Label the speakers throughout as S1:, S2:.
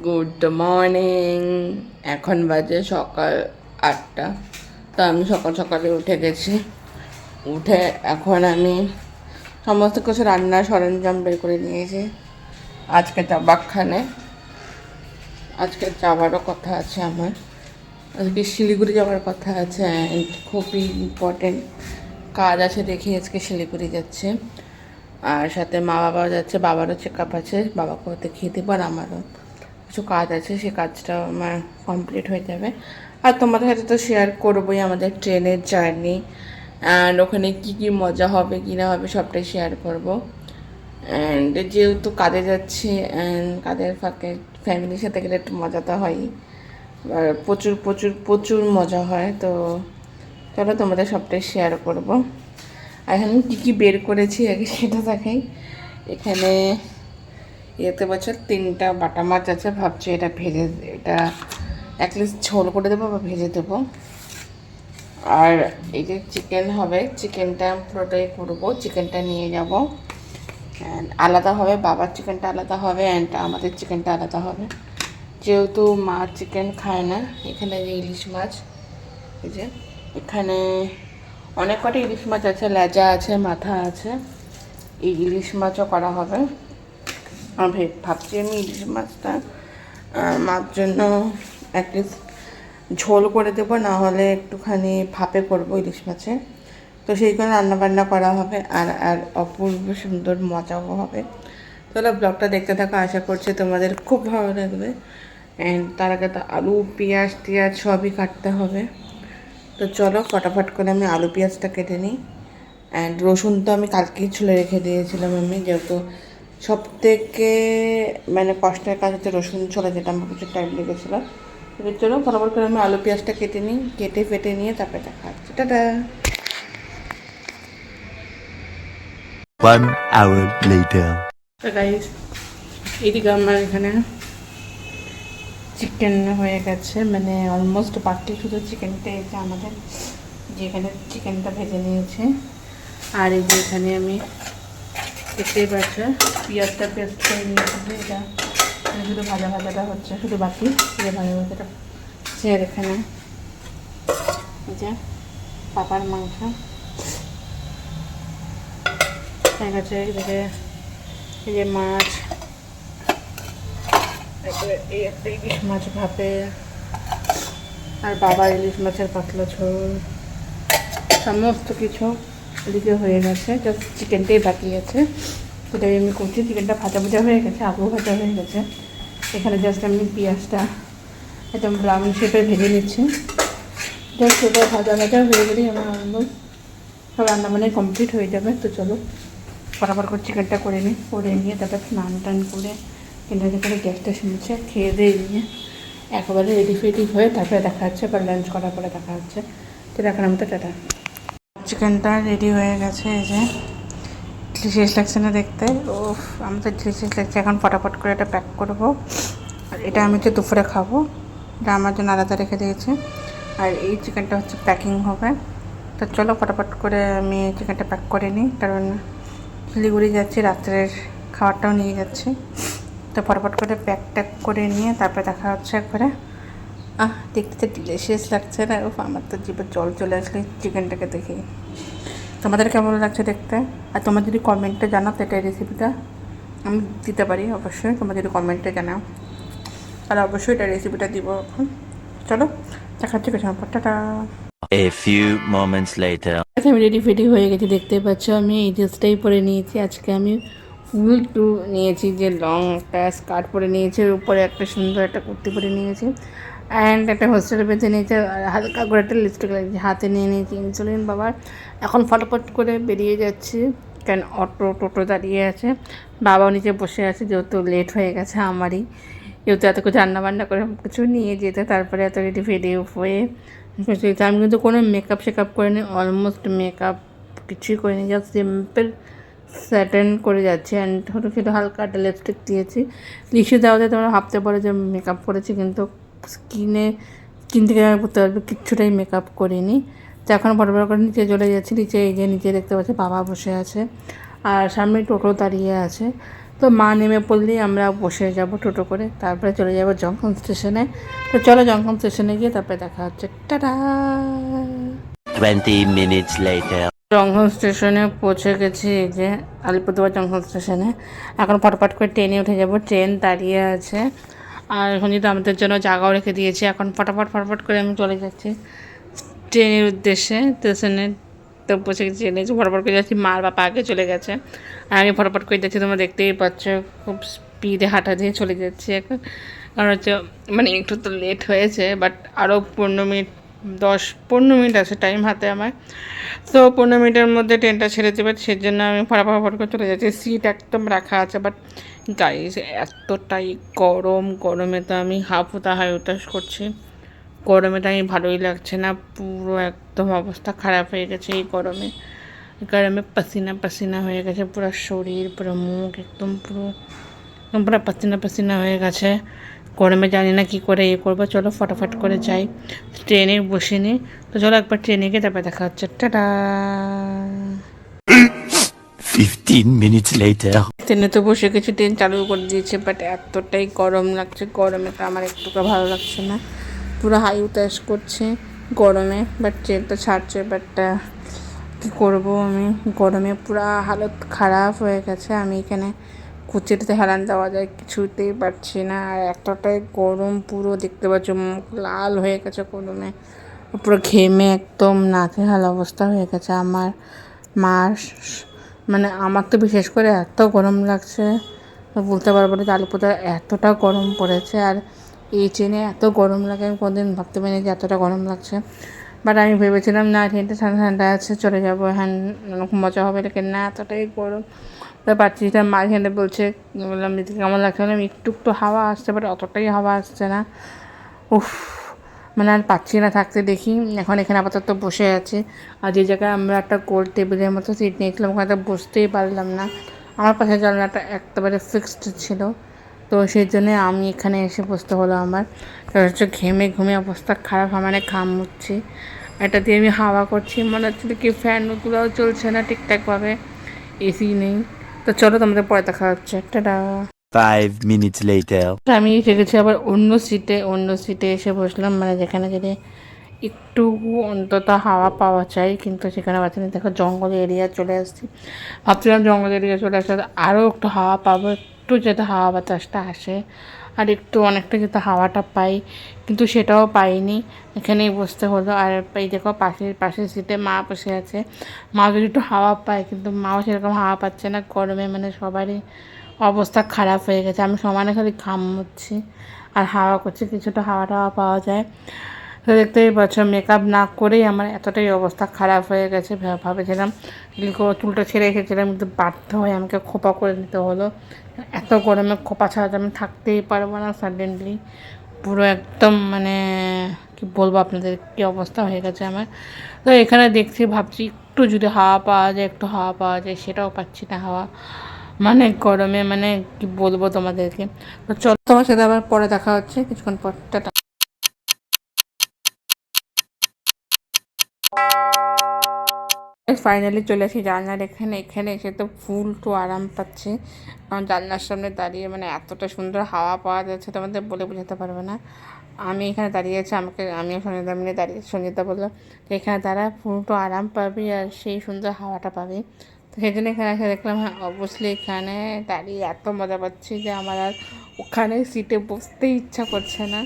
S1: Good morning. এখন বাজে সকাল 8টা। তো আমি সকাল সকালে উঠে গেছি। উঠে এখন আমি সমস্ত কিছু রান্নার সরঞ্জাম বের করে নিয়েছি। আজকে চাবাকখানে আজকে যাওয়ারও কথা আছে আমার। আজকে শিলিগুড়ি যাওয়ার কথা আছে, অ্যান্ড খুবই ইম্পর্টেন্ট কাজ আছে দেখি আজকে শিলিগুড়ি যাচ্ছে। আর সাথে মা বাবাও যাচ্ছে, বাবারও চেক আপ আছে, বাবাকেও দেখিয়ে দেবো। আর আমারও কিছু কাজ আছে, সেই কাজটা আমার কমপ্লিট হয়ে যাবে। আর তোমাদের সাথে তো শেয়ার করবোই আমাদের ট্রেনের জার্নি, অ্যান্ড ওখানে কী কী মজা হবে কি না হবে সবটাই শেয়ার করব। অ্যান্ড যেহেতু কাজে যাচ্ছি, অ্যান্ড কাজের ফাঁকে ফ্যামিলির সাথে গেলে একটু মজা তো হয়ই, আর প্রচুর প্রচুর প্রচুর মজা হয়। তো চলো তোমাদের সবটাই শেয়ার করব। আর এখানে কী কী বের করেছি আগে সেটা দেখাই। এখানে এতে বছর 3টা বাটা মাছ আছে, ভাবছি এটা ভেজে, এটা অ্যাটলিস্ট ঝোল করে দেবো বা ভেজে দেবো। আর এই যে চিকেন হবে, চিকেনটা পুরোটাই করবো, চিকেনটা নিয়ে যাব। অ্যান্ড আলাদা হবে, বাবার চিকেনটা আলাদা হবে, অ্যান্ড আমাদের চিকেনটা আলাদা হবে। যেহেতু মা চিকেন খায় না, এখানে যে ইলিশ মাছ, এই যে এখানে অনেক কটা ইলিশ মাছ আছে, লেজা আছে, মাথা আছে। এই ইলিশ মাছও করা হবে। ভাবছি আমি ইলিশ মাছটা মার জন্য অ্যাটলিস্ট ঝোল করে দেবো, না হলে একটুখানি ভাপে করবো ইলিশ মাছের। তো সেইগুলো রান্নাবান্না করা হবে, আর আর অপূর্ব সুন্দর মজাও হবে। তাহলে ব্লগটা দেখতে থাকো, আশা করছি তোমাদের খুব ভালো লাগবে। অ্যান্ড তার আগে তো আলু পেঁয়াজ টিয়াজ সবই কাটতে হবে। তো চলো ফটাফট করে আমি আলু পেঁয়াজটা কেটে নিই। অ্যান্ড রসুন তো আমি কালকেই ছুলে রেখে দিয়েছিলাম আমি, যেহেতু সব থেকে মানে কষ্টের কাজ হচ্ছে রসুন ছোলা, যেটা আমার প্রচুর টাইম লেগেছিলো। এবার চলো ফটাফট করে আমি আলু পেঁয়াজটা কেটে নিই, কেটে ফেটে নিয়ে তারপরে দেখা হচ্ছে। টাটা।
S2: 1 hour later.
S1: তো গাইস, এদিকে আমার এখানে চিকেন হয়ে গেছে, মানে অলমোস্ট বাকি শুধু চিকেনটা এসে আমাদের, যেখানে চিকেনটা ভেজে নিয়েছে। আর এই যে এখানে আমি দেখতেই পাচ্ছি পেঁয়াজটা পেস্ট করে নিয়েছি, এটা শুধু ভাজা ভাজাটা হচ্ছে, শুধু বাকি যে ভাজা ভাজাটা হচ্ছে। আর এখানে এই যে পাপার মাংস হয়ে গেছে, এদিকে এই যে মাছ, তারপরে এই একটা ইলিশ মাছ ভাপে, আর বাবার ইলিশ মাছের পাতলা ঝোল, সমস্ত কিছু এদিকে হয়ে গেছে। জাস্ট চিকেনটাই বাকি আছে, সেটাই আমি করছি। চিকেনটা ভাজা ভাজা হয়ে গেছে, আলু ভাজা হয়ে গেছে। এখানে জাস্ট আমি পেঁয়াজটা একদম ব্রাউন শেপে ভেজে নিচ্ছি। জাস্ট ওটা ভাজা ভাজা হয়ে গেলেই আমার অলমোস্ট সব রান্নাবান্নাই কমপ্লিট হয়ে যাবে। তো চলো ফটাফট করে চিকেনটা করে নিই, করে নিয়ে তারপর স্নান টান করে কিনারে করে গ্যাসটা মুছে খেয়ে দিয়ে নিয়ে একেবারে রেডি ফেডি হয়ে তারপরে দেখা যাচ্ছে, বা লাঞ্চ করার পরে দেখা হচ্ছে। তো দেখার মতো টাটা। চিকেনটা রেডি হয়ে গেছে, এই যে ডিলিশিয়াস লাগছে না দেখতে? ও আমাদের ডিলিশিয়াস লাগছে। এখন ফটাফট করে এটা প্যাক করবো। আর এটা আমি হচ্ছে দুপুরে খাবো, এটা আমার জন্য আলাদা রেখে দিয়েছি। আর এই চিকেনটা হচ্ছে প্যাকিং হবে। তো চলো ফটাফট করে আমি চিকেনটা প্যাক করে নিই, কারণ শিলিগুড়ি যাচ্ছি, রাত্রের খাবারটাও নিয়ে যাচ্ছি। তো ফটাফট করে প্যাক ট্যাক করে নিয়ে তারপরে দেখা হচ্ছে একবারে। দেখতে ডিলিশিয়াস লাগছে না? আমার তো জিভে জল চলে আসলে চিকেনটাকে দেখে। তোমাদের কেমন লাগছে দেখতে? আর তোমার যদি কমেন্টে জানাও তো এটা রেসিপিটা আমি দিতে পারি, অবশ্যই তোমরা যদি কমেন্টে জানাও তাহলে অবশ্যই এটা রেসিপিটা দিব। এখন চলো দেখা হচ্ছে পেছনের পর, tata.
S2: A few moments later.
S1: আমি রেডি ফেডি হয়ে গেছি, দেখতে পাচ্ছ আমি এই ড্রেসটাই পরে নিয়েছি। আজকে আমি ফুল টু নিয়েছি, যে লং একটা স্কার্ট পরে নিয়েছি, উপরে একটা সুন্দর একটা কুর্তি পরে নিয়েছি, অ্যান্ড একটা হোস্টেলে বেঁধে নিয়েছে, হালকা করে একটা লিপস্টিক লাগিয়েছি, হাতে নিয়ে নিয়েছি ইনসুলিন বাবার। এখন ফটাফট করে বেরিয়ে যাচ্ছি কারণ অটো টোটো দাঁড়িয়ে আছে, বাবাও নিচে বসে আছে, যেহেতু লেট হয়ে গেছে আমারই, যেহেতু এত কিছু রান্নাবান্না করে কিছু নিয়ে যেতে, তারপরে এত রেডি ফেডি হয়ে আমি কিন্তু কোনো মেকআপ শেকআপ করিনি, অলমোস্ট মেকআপ কিছুই করিনি, জাস্ট সিম্পল স্যাটেন করে যাচ্ছি অ্যান্ড ছোটো ছোটো হালকা একটা লিপস্টিক দিয়েছি। লিপস্টিক দেওয়াতে তোমরা ভাবতে পারো যে মেকআপ করেছি, কিন্তু স্কিন থেকে করতে পারবে, কিচ্ছুটাই মেকআপ করিনি। তো এখন বড় করে নিচে চলে যাচ্ছি। নিচে এই যে নিচে দেখতে পাচ্ছি বাবা বসে আছে আর সামনে টোটো দাঁড়িয়ে আছে। তো মা নেমে পড়লেই আমরা বসে যাব টোটো করে, তারপরে চলে যাব জংশন স্টেশনে। তো চলো জংশন স্টেশনে গিয়ে তারপরে দেখা হচ্ছে। টাটা।
S2: 20 minutes later.
S1: জংশন স্টেশনে পৌঁছে গেছি, এই যে আলিপুরদুয়ার জংশন স্টেশনে। এখন ফটফট করে ট্রেনে উঠে যাব, ট্রেন দাঁড়িয়ে আছে আর এখন যদি আমাদের জন্য জায়গাও রেখে দিয়েছি। এখন ফটাফট করে আমি চলে যাচ্ছি ট্রেনের উদ্দেশ্যে। স্টেশনে তো পৌঁছে গেছি, ট্রেনে ফটাফট করে যাচ্ছি, মার বাবা আগে চলে গেছে আর আমি ফটাফট করে যাচ্ছি। তোমরা দেখতেই পাচ্ছ খুব স্পিডে হাঁটা দিয়ে চলে যাচ্ছি এখন, কারণ হচ্ছে মানে একটু তো লেট হয়েছে, বাট আরও 10-15 মিনিট আছে টাইম হাতে আমার। তো 15 মিনিটের মধ্যে ট্রেনটা ছেড়ে দেবে, সেই জন্য আমি ফটাফট করে চলে যাচ্ছি। সিট একদম রাখা আছে, বাট গাইস এতটাই গরমে তো আমি হাই হুতাশ করছি। গরমে তো আমি ভালোই লাগছে না, পুরো একদম অবস্থা খারাপ হয়ে গেছে এই গরমে। পাসিনা হয়ে গেছে পুরো শরীর, পুরো মুখ একদম পুরো পাসিনা হয়ে গেছে। গরমে জানি না কী করে করবো। চলো ফটাফট করে যাই, ট্রেনে বসে নিই। তো চলো একবার ট্রেনে গিয়ে তারপরে দেখা হচ্ছে। টাটা।
S2: 15 minutes later.
S1: ট্রেনে তো বসে গেছি, ট্রেন চালু করে দিয়েছে, বাট এতটাই গরম লাগছে, গরমে তো আমার একটুকু ভালো লাগছে না, পুরো হাই উতাস করছে গরমে। বাট ট্রেনটা ছাড়ছে, বাট কী করবো আমি, গরমে পুরো হালত খারাপ হয়ে গেছে। আমি এখানে কুচিটাতে হেলান দেওয়া যায় কিছুতেই পারছি না, আর এতটাই গরম, পুরো দেখতে পাচ্ছ মুখ লাল হয়ে গেছে গরমে, পুরো ঘেমে একদম নাজেহাল অবস্থা হয়ে গেছে আমার। মার মানে আমার তো বিশেষ করে এত গরম লাগছে বলতে পারবো না যে আলিপুরদুয়ার এতটা গরম পড়েছে। আর এই ট্রেনে এত গরম লাগে আমি কোনোদিন ভাবতে পারিনি যে এতটা গরম লাগছে। বাট আমি ভেবেছিলাম না ট্রেনটা ঠান্ডা ঠান্ডা আছে, চলে যাবো, হ্যাঁ খুব মজা হবে, লেকিন না এতটাই গরম পাচ্ছিটা। মাঝখানে বলছে, বললাম দিদি কেমন লাগছে, আমি একটু হাওয়া আসছে, বাট অতটাই হাওয়া আসছে না। উফ, মানে আর পাচ্ছি না থাকতে। দেখি এখন এখানে আপাতত বসে আছে, আর যে জায়গায় আমরা একটা গোল টেবিলের মতো সিট নিয়েছিলাম ওখানে বসতেই পারলাম না। আমার পাশে জানলাটা একেবারে ফিক্সড ছিল, তো সেই জন্যে আমি এখানে এসে বসতে হলো আমার। হচ্ছে ঘেমে ঘুমে অবস্থা খারাপ, আমার ঘাম মুচ্ছি, এটা দিয়ে আমি হাওয়া করছি, মনে হচ্ছে কি ফ্যানগুলোও চলছে না ঠিকঠাকভাবে, এসি নেই। তো চলো তোমাদের পরে দেখা হচ্ছে। টাটা।
S2: 5 minutes later.
S1: আমি এসে গেছি আবার অন্য সিটে এসে বসলাম, মানে যেখানে যদি একটু অন্তত হাওয়া পাওয়া চাই, কিন্তু সেখানে পাচ্ছি না। দেখো জঙ্গল এরিয়া চলে আসছি, ভাবছিলাম জঙ্গল এরিয়া চলে আসলে আরও একটু হাওয়া পাবো, একটু যাতে হাওয়া বাতাসটা আসে আর একটু অনেকটা যাতে হাওয়াটা পাই, কিন্তু সেটাও পাইনি, এখানেই বসতে হলো। আর এই দেখো পাশের সিটে মা বসে আছে, মা যদি একটু হাওয়া পায়, কিন্তু মাও সেরকম হাওয়া পাচ্ছে না গরমে, মানে সবারই অবস্থা খারাপ হয়ে গেছে। আমি সমানে খালি ঘাম মুচ্ছি আর হাওয়া করছি, কিছুটা হাওয়া টাওয়া পাওয়া যায়। তো দেখতেই পাচ্ছ মেকআপ না করেই আমার এতটাই অবস্থা খারাপ হয়ে গেছে। ভাবেছিলাম চুলটা ছেড়ে এসেছিলাম, কিন্তু বাধ্য হয়ে আমাকে খোপা করে নিতে হলো, এত গরমে খোপা ছাড়া আমি থাকতেই পারবো না সাডেনলি। পুরো একদম মানে কী বলবো আপনাদের কী অবস্থা হয়ে গেছে আমার। তো এখানে দেখছি ভাবছি একটু যদি হাওয়া পাওয়া যায়, একটু হাওয়া পাওয়া যায়, সেটাও পাচ্ছি না হাওয়া, মানে গরমে মানে কি বলবো তোমাদেরকে। তো চলো তোমার সাথে আবার পরে দেখা হচ্ছে কিছুক্ষণ পর। টাটা। ফাইনালি চলে আসি জানলার এখানে এসে তো ফুল তো আরাম পাচ্ছে, কারণ জানলার সামনে দাঁড়িয়ে মানে এতটা সুন্দর হাওয়া পাওয়া যাচ্ছে তোমাদের বলে বোঝাতে পারবে না। আমি এখানে দাঁড়িয়ে আছি, আমিও সঞ্জিতা মিলে দাঁড়িয়ে, সঞ্জিতা বললো তো এখানে দাঁড়া ফুল তো আরাম পাবি আর সেই সুন্দর হাওয়াটা পাবি। তো সেই জন্য এখানে এসে দেখলাম হ্যাঁ অবশ্যই এখানে দাঁড়িয়ে এত মজা পাচ্ছি যে আমার আর ওখানে সিটে বসতেই ইচ্ছা করছে না।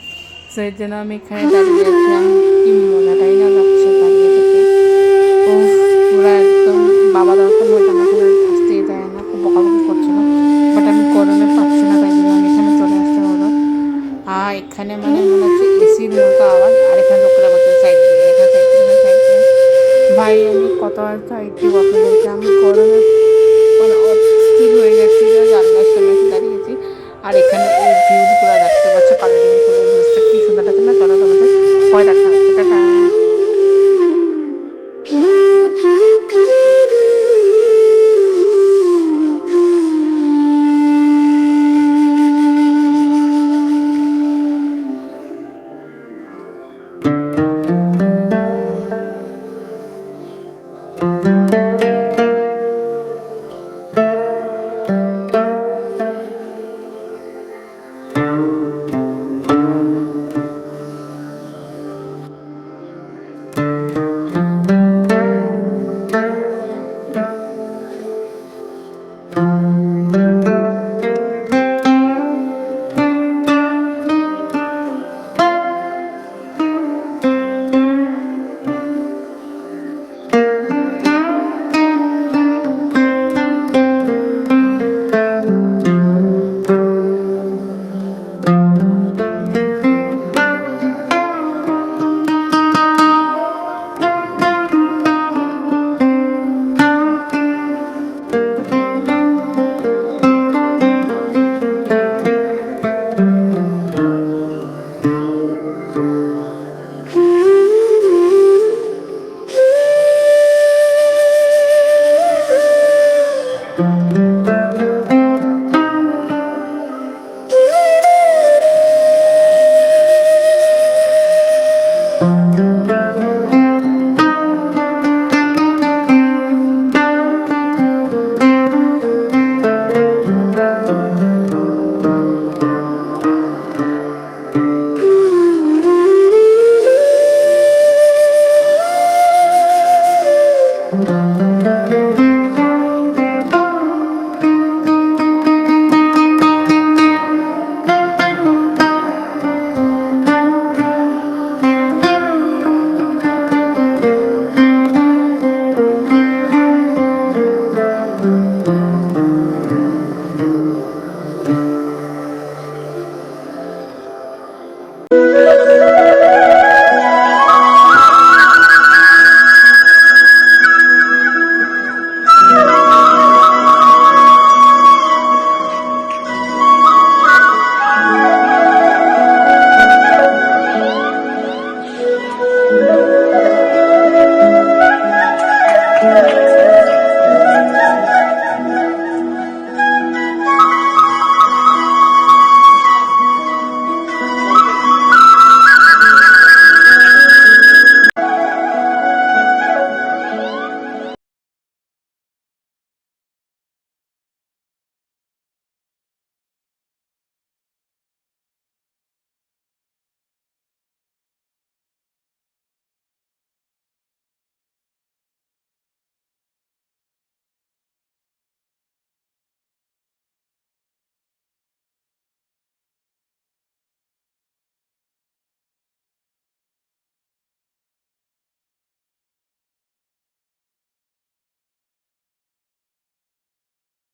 S1: সেই জন্য আমি এখানে দাঁড়িয়ে আছি, আমি কি মজাটাই না লাগছে দাঁড়িয়ে থেকে। ও পুরো একদম বাবা দরকার হয়তো আমাকে আসতেই দেয় না, খুব বকাবকি করছিল, বাট আমি গরমে পাচ্ছি না, তাই জন্য আমি এখানে চলে আসতে হলো। আর এখানে মানে মনে হচ্ছে এসির মতো আওয়াজ, আর এখানে লোকেরা বলছে সাইড দিয়ে, এখানে সাইড দিয়ে, ভাই আমি কত আর সাইড দিব আপনাদেরকে, আমি গরমে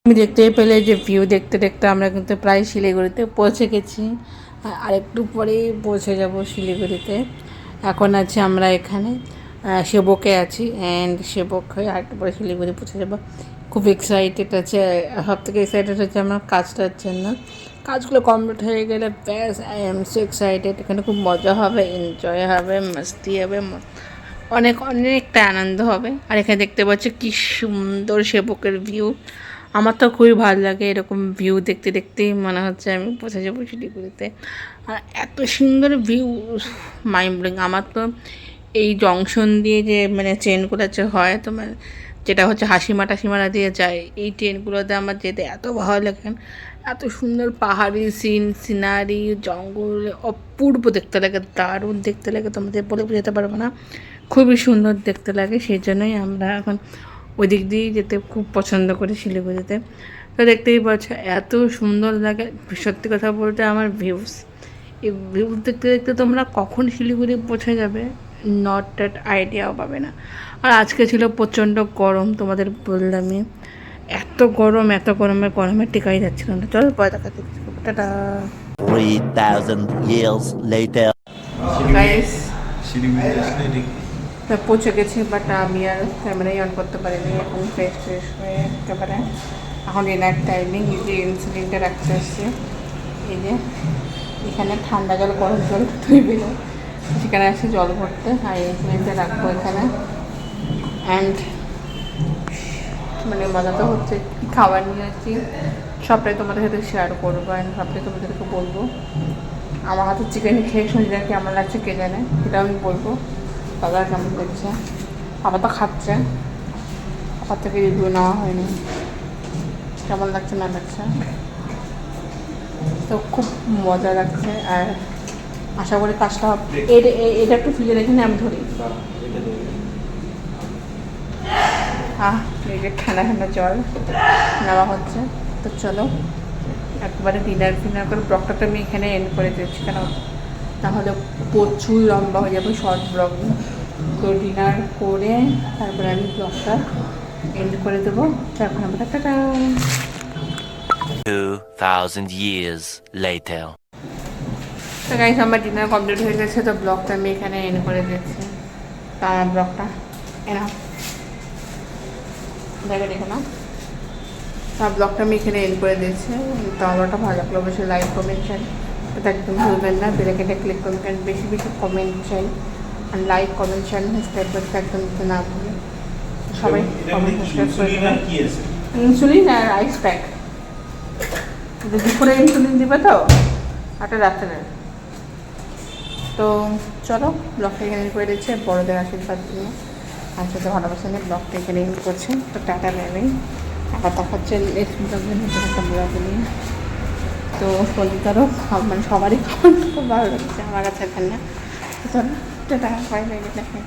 S1: আমি দেখতেই পেলে যে ভিউ দেখতে দেখতে আমরা কিন্তু প্রায় শিলিগুড়িতে পৌঁছে গেছি। আর একটু পরেই পৌঁছে যাব শিলিগুড়িতে। এখন আছি আমরা এখানে সেবকে আছি, অ্যান্ড সেবক হয়ে আর একটু পরে শিলিগুড়ি পৌঁছে যাব। খুব এক্সাইটেড আছে। সব থেকে এক্সাইটেড হচ্ছে আমার কাজটার জন্য। কাজগুলো কমপ্লিট হয়ে গেলে ব্যাস, আই এম সো এক্সাইটেড। এখানে খুব মজা হবে, এনজয় হবে, মাস্তি হবে, অনেক অনেকটা আনন্দ হবে। আর এখানে দেখতে পাচ্ছি কি সুন্দর সেবকের ভিউ। আমার তো খুবই ভালো লাগে এরকম ভিউ দেখতে দেখতেই মনে হচ্ছে আমি পৌঁছে যাবো শিলিগুড়িতে। আর এত সুন্দর ভিউ, মাইন্ড ব্লোয়িং। আমার তো এই জংশন দিয়ে যে মানে ট্রেনগুলো যে হয় তোমার, যেটা হচ্ছে হাসিমা টাসিমারা দিয়ে যায়, এই ট্রেনগুলোতে আমার যেতে এত ভালো লাগে। এত সুন্দর পাহাড়ি সিনারি, জঙ্গল, অপূর্ব দেখতে লাগে, দারুণ দেখতে লাগে, তোমাদের বলে বোঝাতে পারবো না। খুবই সুন্দর দেখতে লাগে, সেই জন্যই আমরা এখন ওই দিক দিয়েই যেতে খুব পছন্দ করি শিলিগুড়িতে। তো দেখতেই পাচ্ছ এত সুন্দর লাগে। সত্যি কথা বলতে আমার ভিউস, এই ভিউস দেখতে দেখতে তোমরা কখন শিলিগুড়ি পৌঁছে যাবে নট দ্যাট আইডিয়াও পাবে না। আর আজকে ছিল প্রচণ্ড গরম, তোমাদের বললামই। এত গরম, এত গরমে টেকাই যাচ্ছিল না। চলো পরে দেখা দেখছি, টাটা।
S2: 3,000 years later.
S1: গাইস, তা পৌঁছে গেছি, বাট আমি আর ক্যামেরাই অন করতে পারিনি। এখন ফ্রেশ হয়ে একেবারে এখন ডিনার টাইমিং। এই যে ইনসুলিনটা রাখতে আসছে, এই যে এখানে ঠান্ডা জল গরম জল তৈরি হয়, সেখানে আসি জল ভরতে। আর ইনসুলিনটা রাখবো এখানে। অ্যান্ড মানে মজা তো হচ্ছে, কী খাবার নিয়ে আসছি সবটাই তোমাদের সাথে শেয়ার করবো, অ্যান্ড সবটাই তোমাদেরকে বলবো। আমার হাতে চিকেন খেয়ে শুনছিলাম কেমন লাগছে কে জানে, সেটাও আমি বলবো। দাদা কেমন লাগছে, পাপা তো খাচ্ছে, পাপার থেকে রিভিউ নেওয়া হয়নি কেমন লাগছে না লাগছে। তো খুব মজা লাগছে। আর আশা করি কাজটা এটা একটু ফিরে রেখে আমি ধরি। এই যে ঠান্ডা ঠান্ডা জল নেওয়া হচ্ছে। তো চলো একবারে ডিনার করে ব্লগটা তো আমি এখানে এন্ড করে দিচ্ছি, কেন তাহলে প্রচুর লম্বা হয়ে যাবে শর্ট ব্লগ। তো ডিনার করে তারপরে আমি ব্লগটা এন্ড করে দেবো। এখন আমরা টাটা।
S2: 2,000 years later.
S1: তো গাইস, আমার ডিনার কমপ্লিট হয়ে গেছে। তো ব্লগটা আমি এখানে এন্ড করে দিচ্ছি। তো আমার ব্লগটা দেখো না, তার ব্লগটা আমি এখানে এন্ড করে দিয়েছি। তো আমারটা ভালো লাগলো অবশ্যই লাইক কমেন্ট চাই, এটা একদম ভুলবেন না। বেলাইকনটা ক্লিক করবেন, বেশি বেশি কমেন্ট চাই। আর লাইক কমেন্ট চাই, সাবস্ক্রাইব করতে একদম না ভুলে সবাই কমেন্ট সাবস্ক্রাইব করে দেবেন। ইনসুলিন আর আইস প্যাক, দুপুরে ইনসুলিন দিবে তো, একটা রাত্রে। তো চলো ব্লগটা এখানে এন্ড করে দিচ্ছে। বড়দের আশীর্বাদ নিয়ে আর সাথে ভালোবাসা নিয়ে ব্লগটা এখানে এন্ড করছে। তো টাটা নেবেন, আবার দেখাচ্ছে নেক্সট ব্লগে নতুন একটা ব্লগ নিয়ে। তো সঞ্জিতারও মানে সবারই খাবার খুব ভালো লাগছে, আমার কাছে এখন না। তো চলো টাটা, বাই বাই, দেখা